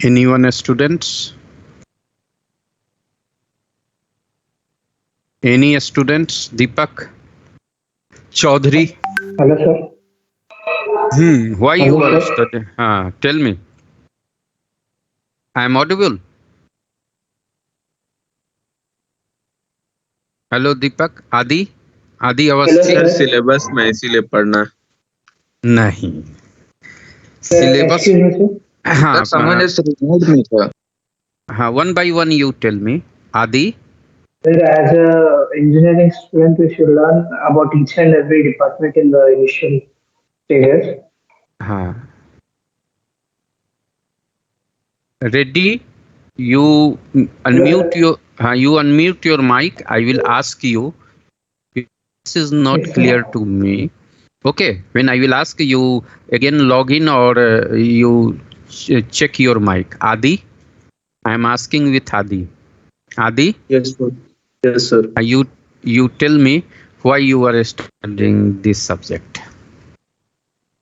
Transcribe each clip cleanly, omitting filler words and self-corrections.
Anyone students? Any students? Deepak? Chaudhary? Hello, sir. Why you Hello, are sir. studying? Tell me. I am audible. Hello Deepak. Adi? Adi Hello, Awasthi? Sir sir. Syllabus में इसीलिए पढ़ना नहीं. Sir, Syllabus. excuse me, sir. Sir someone is removed me sir. One by one you tell me. Adi? Sir, as a engineering student, we should learn about each and every department in the initial stages. हाँ. Ready? You unmute your mic. I will ask you. This is not Yes, clear sir. to me. Okay. When I will ask you again, log in or you check your mic. Adi? I am asking with Adi. Adi? Yes sir. Yes sir. You tell me why you are studying this subject.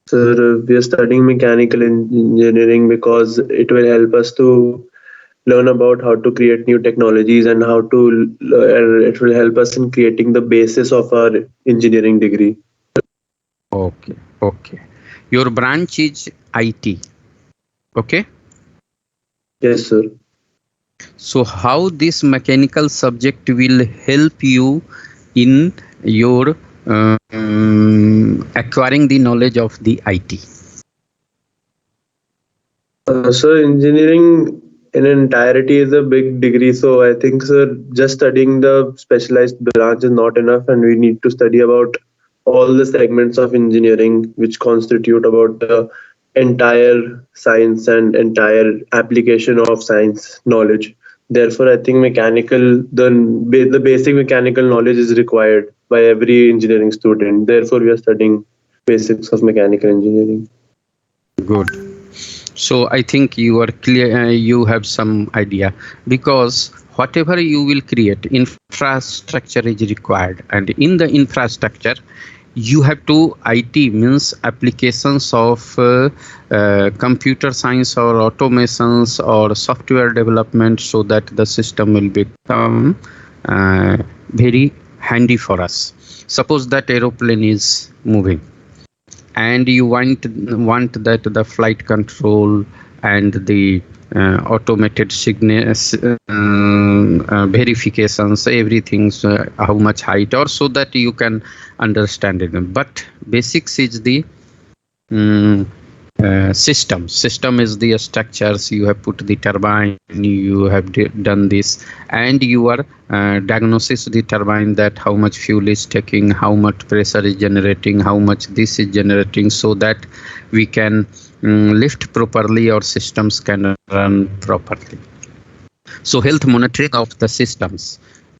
Sir, we are studying mechanical engineering because it will help us to learn about how to create new technologies and how to it will help us in creating the basis of our engineering degree. Okay. Your branch is IT. Okay. Yes sir. So how this mechanical subject will help you in your acquiring the knowledge of the IT? Sir, engineering in entirety is a big degree, so I think, sir, just studying the specialized branch is not enough, and we need to study about all the segments of engineering which constitute about the entire science and entire application of science knowledge. Therefore, I think the basic mechanical knowledge is required by every engineering student. Therefore, we are studying basics of mechanical engineering. Good. So I think you are clear, you have some idea, because whatever you will create, infrastructure is required, and in the infrastructure you have to, IT means applications of computer science or automations or software development, so that the system will become very handy for us. Suppose that aeroplane is moving, and you want that the flight control and the automated verifications, everything, how much height, or so that you can understand it. But basics is the system is the structures. You have put the turbine, you have done this, and you are diagnosis the turbine, that how much fuel is taking, how much pressure is generating, how much this is generating, so that we can lift properly, or systems can run properly. So health monitoring of the systems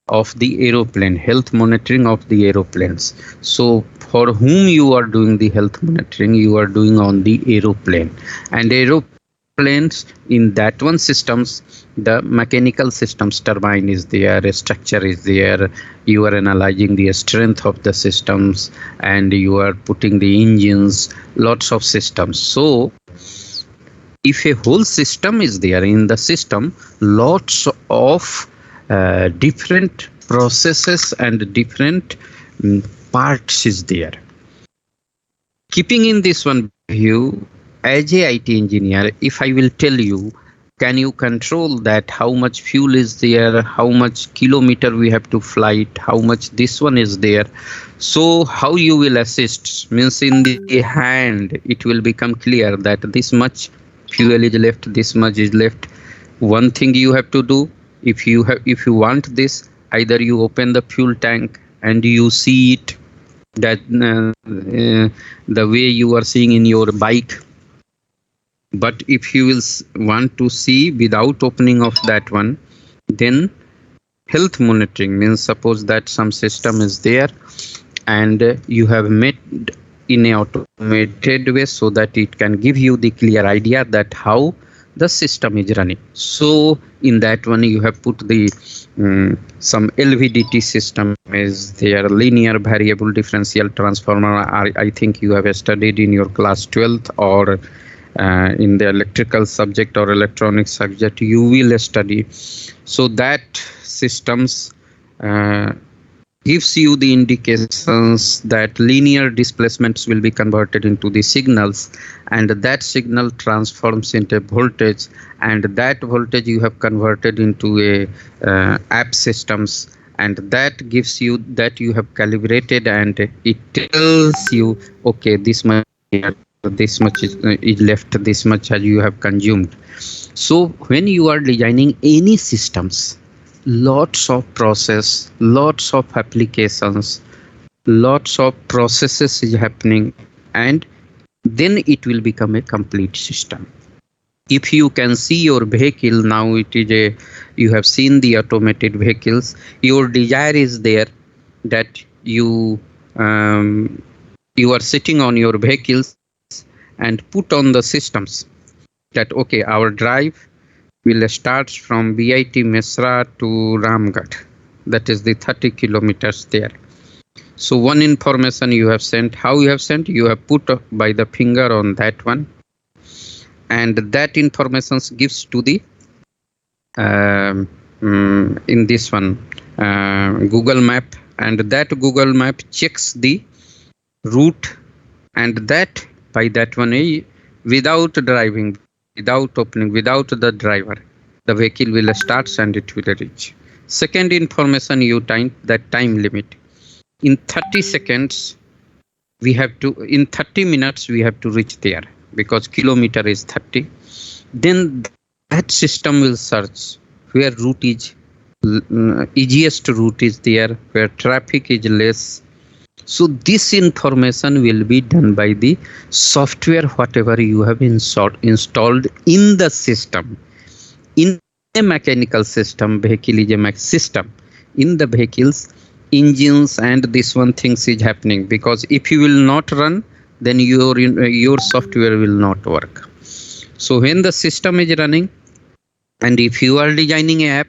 of the aeroplane, health monitoring of the aeroplanes. So for whom you are doing the health monitoring, you are doing on the aeroplane, and aeroplanes, in that one systems, the mechanical systems, turbine is there, structure is there, you are analyzing the strength of the systems, and you are putting the engines, lots of systems. So if a whole system is there, in the system lots of different processes and different parts is there. Keeping in this one view, as a IT engineer, if I will tell you, can you control that how much fuel is there, how much kilometer we have to fly, how much this one is there, so how you will assist, means in the hand it will become clear that this much fuel is left, this much is left. One thing you have to do, if you want this, either you open the fuel tank and you see it, that the way you are seeing in your bike. But if you will want to see without opening of that one, then health monitoring means, suppose that some system is there and you have made in a automated way, so that it can give you the clear idea that how the system is running. So in that one you have put the some LVDT system is there, linear variable differential transformer. I think you have studied in your class 12th or in the electrical subject or electronic subject you will study. So that systems gives you the indications that linear displacements will be converted into the signals, and that signal transforms into voltage, and that voltage you have converted into a app systems, and that gives you that you have calibrated, and it tells you okay, this much here, this much is left, this much as you have consumed. So when you are designing any systems, lots of process, lots of applications, lots of processes is happening, and then it will become a complete system. If you can see your vehicle now, it is a, you have seen the automated vehicles, your desire is there that you are sitting on your vehicles and put on the systems that okay, our drive will start from BIT Mesra to Ramgarh, that is the 30 kilometers there. So one information you have sent, how you have sent, you have put by the finger on that one, and that information gives to the in this one Google Map, and that Google Map checks the route, and that by that one without driving, without opening, without the driver, the vehicle will start and it will reach. Second information you time, that time limit in 30 seconds we have to, in 30 minutes we have to reach there, because kilometer is 30. Then that system will search where route is easiest route is there, where traffic is less. So this information will be done by the software whatever you have installed in the system. In a mechanical system, vehicle is a system. In the vehicles, engines and this one things is happening, because if you will not run, then your software will not work. So when the system is running, and if you are designing an app,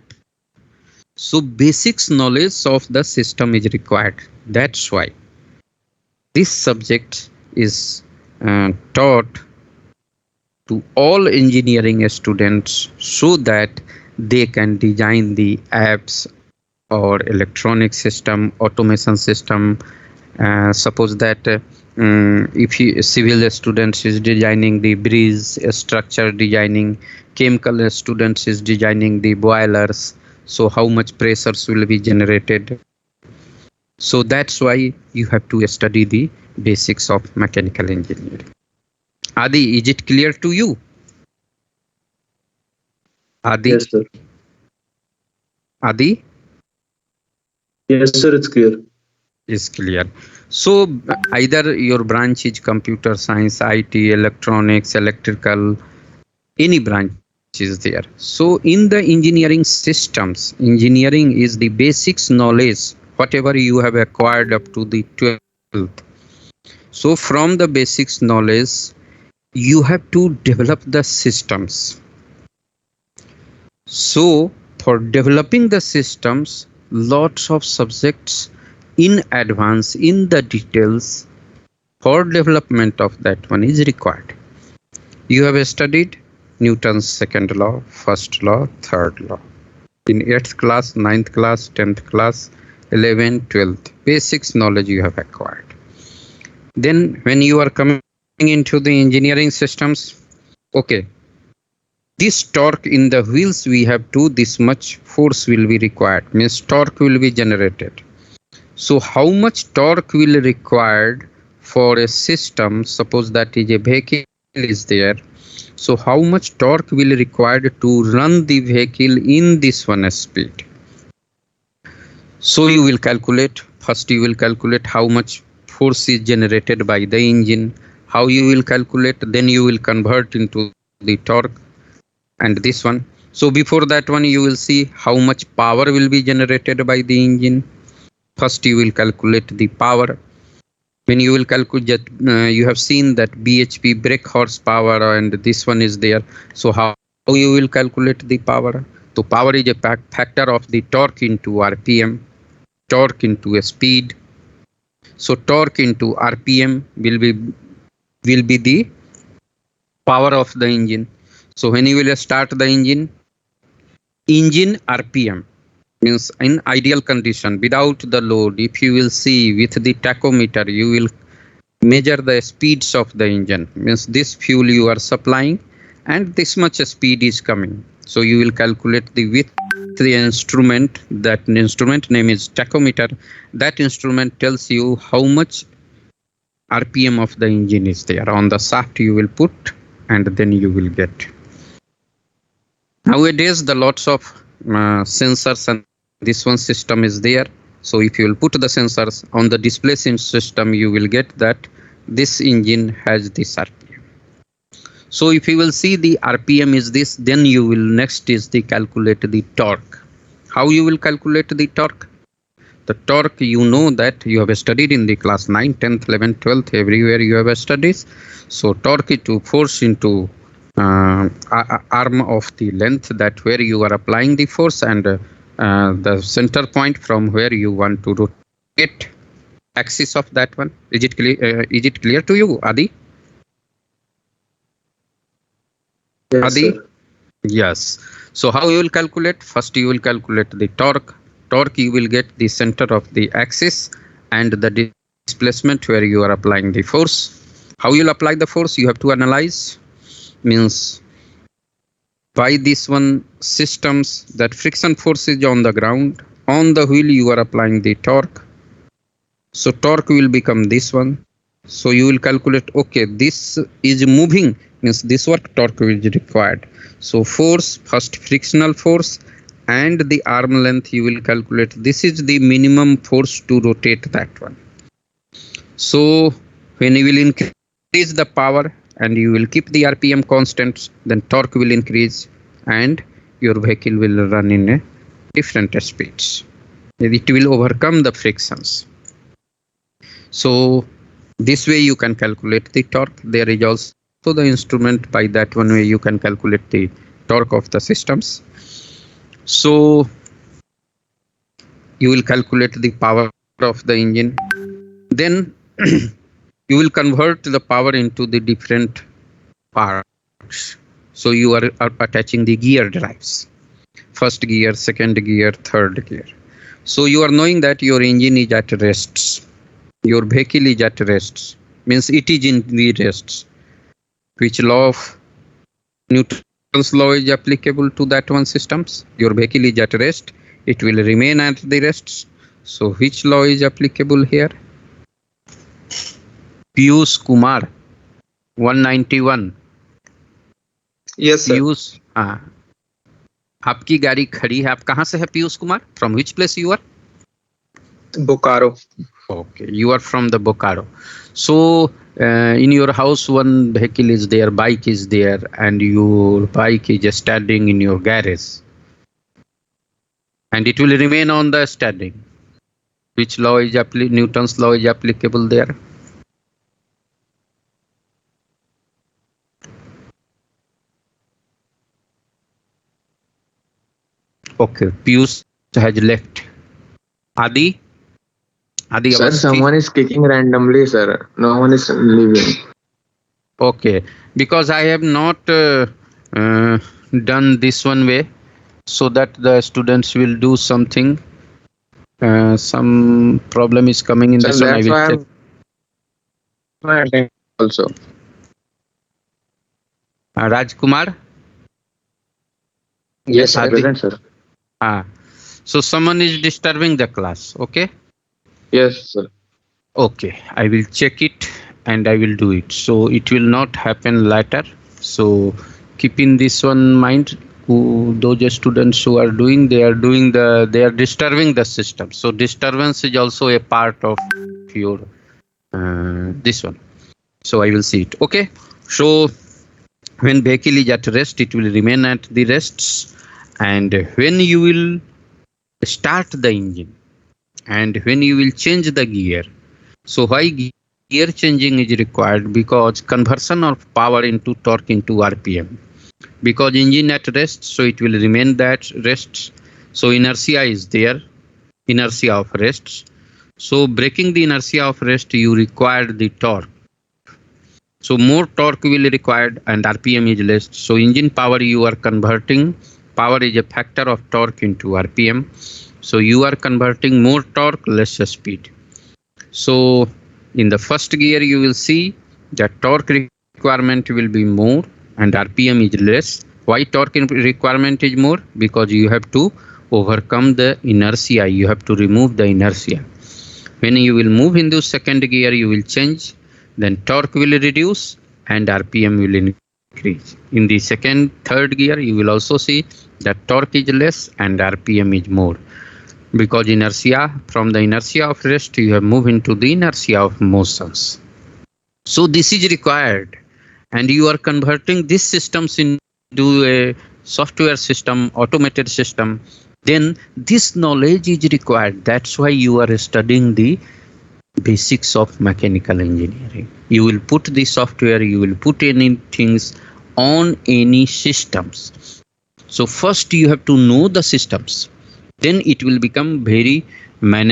so basics knowledge of the system is required. That's why this subject is taught to all engineering students so that they can design the apps or electronic system, automation system. Suppose that if civil students is designing the bridge structure, designing chemical students is designing the boilers, so how much pressures will be generated. So that's why you have to study the basics of mechanical engineering. Adi, is it clear to you? Adi? Yes, sir. Adi? Yes, sir, it's clear. Is clear. So either your branch is computer science, IT, electronics, electrical, any branch is there. So in the engineering systems, engineering is the basics knowledge, whatever you have acquired up to the 12th. So from the basics knowledge, you have to develop the systems. So for developing the systems, lots of subjects in advance, in the details for development of that one is required. You have studied Newton's second law, first law, third law. In 8th class, 9th class, 10th class, 11th, 12th, basics knowledge you have acquired. Then when you are coming into the engineering systems, okay, this torque in the wheels we have to, this much force will be required, means torque will be generated. So how much torque will be required for a system, suppose that is a vehicle is there, so how much torque will be required to run the vehicle in this one speed. So you will calculate, first you will calculate how much force is generated by the engine, how you will calculate, then you will convert into the torque and this one. So before that one you will see how much power will be generated by the engine. First you will calculate the power. When you will calculate, you have seen that BHP brake horsepower and this one is there. So how you will calculate the power? So power is a factor of the torque into RPM, torque into a speed. So torque into RPM will be the power of the engine. So when you will start the engine RPM means in ideal condition without the load, if you will see with the tachometer, you will measure the speeds of the engine, means this fuel you are supplying and this much speed is coming. So you will calculate the with the instrument, that instrument name is tachometer. That instrument tells you how much RPM of the engine is there. On the shaft you will put and then you will get. Nowadays the lots of sensors and this one system is there. So if you will put the sensors on the display system, you will get that this engine has this RPM. So if you will see the RPM is this, then you will next is the calculate the torque. How you will calculate the torque? The torque, you know that you have studied in the class 9, 10th, 11th, 12th, everywhere you have studied. So torque is to force into arm of the length, that where you are applying the force, and the center point from where you want to rotate axis of that one. Is it clear to you, Adi? Yes, Adi? sir. Yes. So how you will calculate? First you will calculate the torque. Torque you will get the center of the axis and the displacement where you are applying the force. How you will apply the force? You have to analyze. Means by this one systems, that friction force is on the ground. On the wheel you are applying the torque. So torque will become this one. So you will calculate, okay, this is moving, means this work torque is required. So force, first frictional force and the arm length you will calculate. This is the minimum force to rotate that one. So when you will increase the power and you will keep the RPM constant, then torque will increase and your vehicle will run in a different speeds. It will overcome the frictions. So this way you can calculate the torque. There is also the instrument, by that one way you can calculate the torque of the systems. So you will calculate the power of the engine. Then you will convert the power into the different parts. So you are attaching the gear drives. First gear, second gear, third gear. So you are knowing that your engine is at rests. Your vehicle is at rests. Means it is in the rests. Which law of Newton's law is applicable to that one systems? Your vehicle is at rest. It will remain at the rests. So which law is applicable here? Piyush Kumar, 191. Yes, sir. Piyush, हाँ, आपकी गाड़ी खड़ी है. आप कहाँ से है Piyush Kumar? From which place you are? Bokaro. Okay, you are from the Bokaro. So in your house one vehicle is there, bike is there, and your bike is standing in your garage, and it will remain on the standing. Which law is Newton's law is applicable there? Okay, Piyush has left. Adi? Adi, Sir, someone is kicking randomly, sir. No one is leaving. Okay, because I have not done this one way, so that the students will do something. Some problem is coming in Sir, this one. I that's will why check. I'm attending also. Rajkumar? Yes, sir. Adi. Present, sir. So someone is disturbing the class. Okay. Yes, sir. Okay, I will check it and I will do it. So it will not happen later. So keep in this one mind. Those students who are doing, they are disturbing the system. So disturbance is also a part of your this one. So I will see it. Okay. So when vehicle is at rest, it will remain at the rests, and when you will start the engine and when you will change the gear. So why gear changing is required? Because conversion of power into torque into RPM. Because engine at rest, so it will remain that rest. So inertia is there, inertia of rest. So breaking the inertia of rest, you require the torque. So more torque will be required and RPM is less. So engine power you are converting. Power is a factor of torque into RPM. So you are converting more torque, less speed. So in the first gear you will see that torque requirement will be more and RPM is less. Why torque requirement is more? Because you have to overcome the inertia. You have to remove the inertia. When you will move into second gear, you will change, then torque will reduce and RPM will increase. In the second, third gear, you will also see that torque is less and RPM is more. Because inertia, from the inertia of rest, you have moved into the inertia of motions. So this is required, and you are converting these systems into a software system, automated system. Then this knowledge is required. That's why you are studying the basics of mechanical engineering. You will put the software, you will put any things on any systems. So first you have to know the systems. Then it will become very then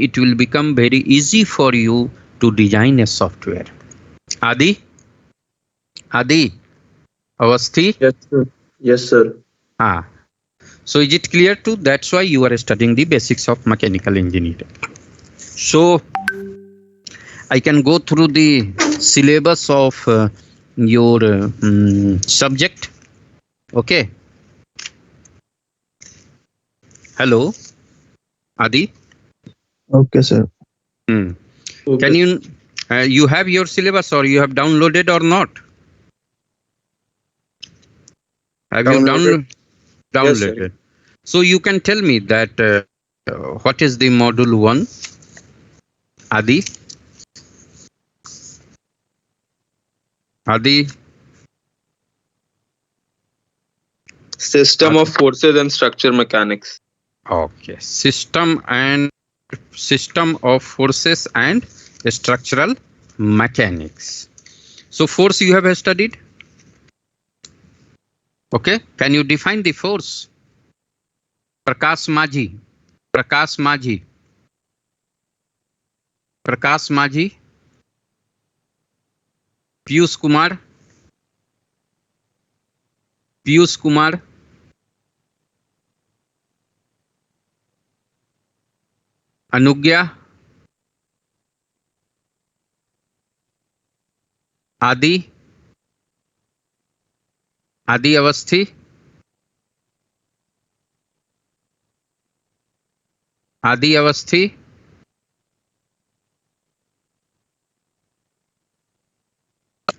it will become very easy for you to design a software. Adi, Avasthi. Yes, sir. Yes, sir. So is it clear too? That's why you are studying the basics of mechanical engineering. So I can go through the syllabus of your subject. Okay. Hello, Adi. Okay, sir. Okay. Okay. Can you have your syllabus or you have downloaded or not? Have you Downloaded. downloaded? Yes, sir. So you can tell me that what is the module 1, Adi? Adi, System of forces and structure mechanics. okay. System of forces and structural mechanics. So force you have studied. Okay. Can you define the force? Prakash Majhi. Piyush Kumar. Anugya. Adi Avasthi. Adi Avasthi.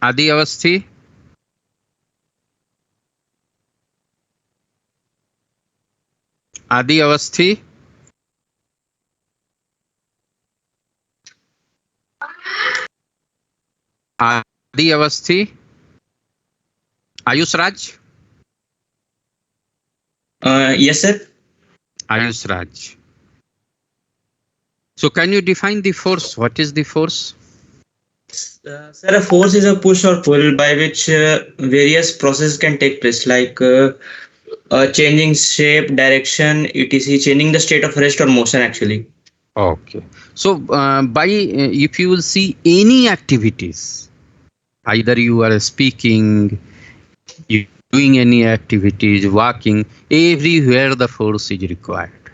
Adi Avasthi. Adi Avasthi. Adi Avasthi. Ayush Raj. Yes, sir. Ayush Raj. So can you define the force? What is the force? Sir, a force is a push or pull by which various processes can take place, like changing shape, direction, etc., changing the state of rest or motion, actually. Okay. So if you will see any activities, either you are speaking, you doing any activities, walking, everywhere the force is required.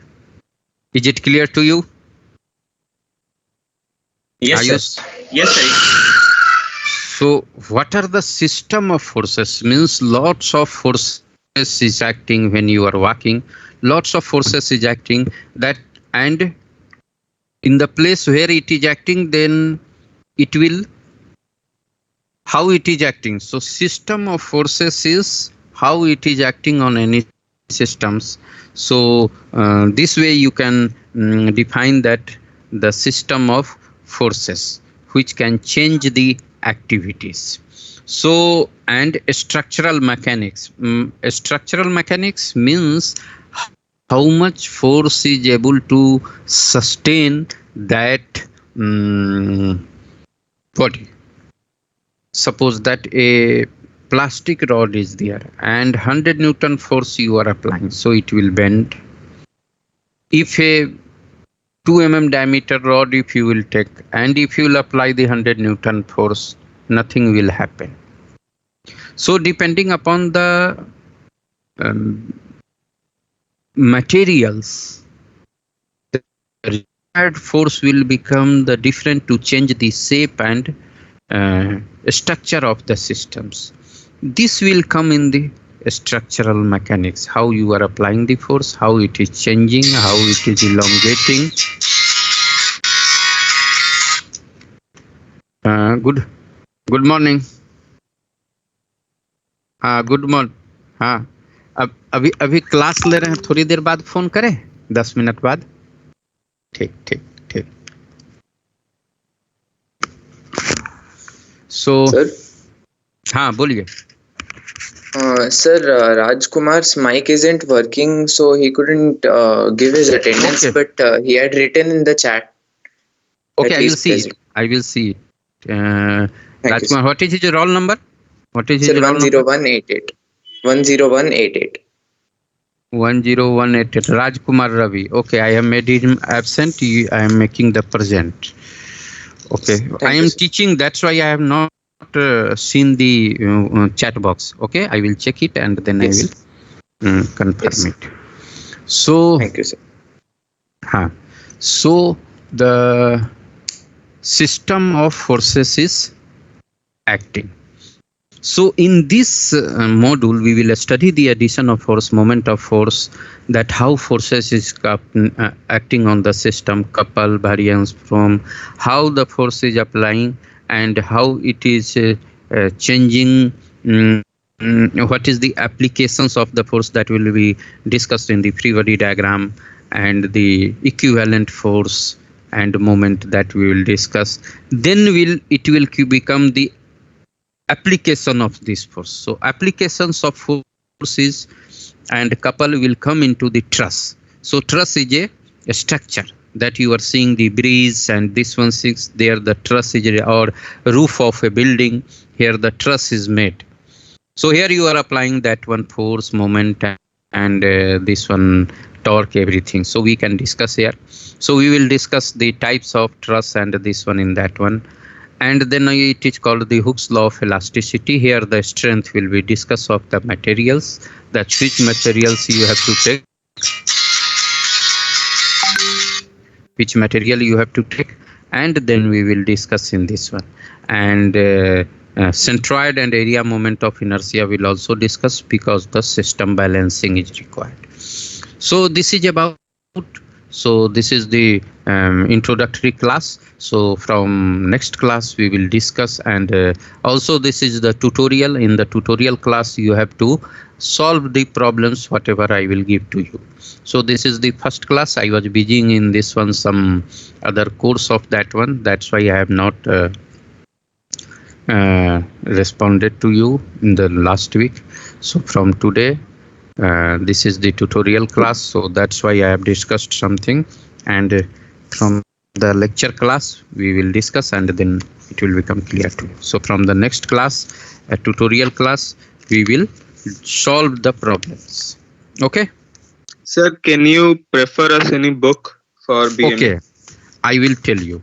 Is it clear to you? Yes, Ayush? sir. Yes, sir. So what are the system of forces? Means lots of forces is acting when you are walking. Lots of forces is acting that, and in the place where it is acting, then it will, how it is acting. So system of forces is how it is acting on any systems. So this way you can define that the system of forces which can change the activities. So, and structural mechanics. Structural mechanics means how much force is able to sustain that body. Suppose that a plastic rod is there and 100 Newton force you are applying, so it will bend. If a 2 mm diameter rod if you will take and if you will apply the 100 Newton force, nothing will happen. So depending upon the materials, the required force will become the different to change the shape and structure of the systems. This will come in the structural mechanics, how you are applying the force, how it is changing, how it is elongating. Good morning. हाँ good morning. हाँ अब अभी class ले रहे हैं, थोड़ी देर बाद phone करें, 10 मिनट बाद. ठीक ठीक ठीक. सो हाँ बोलिए. Sir, Rajkumar's mic isn't working, so he couldn't give his attendance, Okay. but he had written in the chat. Okay, that I will he's see present. it. I will see it. Thank you, Rajkumar, what is his roll number? What is his Sir, roll number? 10188. 10188. 10188. Rajkumar Ravi. Okay, I have made him absent. I am making the present. Okay, I you, am sir. teaching. That's why I have not seen the chat box. Okay, I will check it and then Yes. I will confirm Yes. it. So, Thank you, sir. so the system of forces is acting. So in this module, we will study the addition of force, moment of force, that how forces is acting on the system, couple, variance from, how the force is applying and how it is changing, what is the applications of the force, that will be discussed in the free body diagram, and the equivalent force and moment that we will discuss. Then it will become the application of this force. So applications of forces and couple will come into the truss. So truss is a structure that you are seeing, the bridge, and this one is there, the truss is or roof of a building. Here the truss is made. So here you are applying that one force, moment, and this one torque, everything. So we can discuss here. So we will discuss the types of truss and this one in that one. And then it is called the Hooke's law of elasticity. Here the strength will be discussed of the materials, that which materials you have to take, which material you have to take, and then we will discuss in this one. And centroid and area moment of inertia will also discuss, because the system balancing is required. So this is about, so this is the introductory class. So from next class we will discuss, and also this is the tutorial. In the tutorial class you have to solve the problems whatever I will give to you. So this is the first class. I was busy in this one, some other course of that one. That's why I have not responded to you in the last week. So from today, this is the tutorial class. So that's why I have discussed something, and from the lecture class we will discuss, and then it will become clear to you. So from the next class, a tutorial class, we will solve the problems. Okay. Sir, can you prefer us any book for BME? Okay, I will tell you.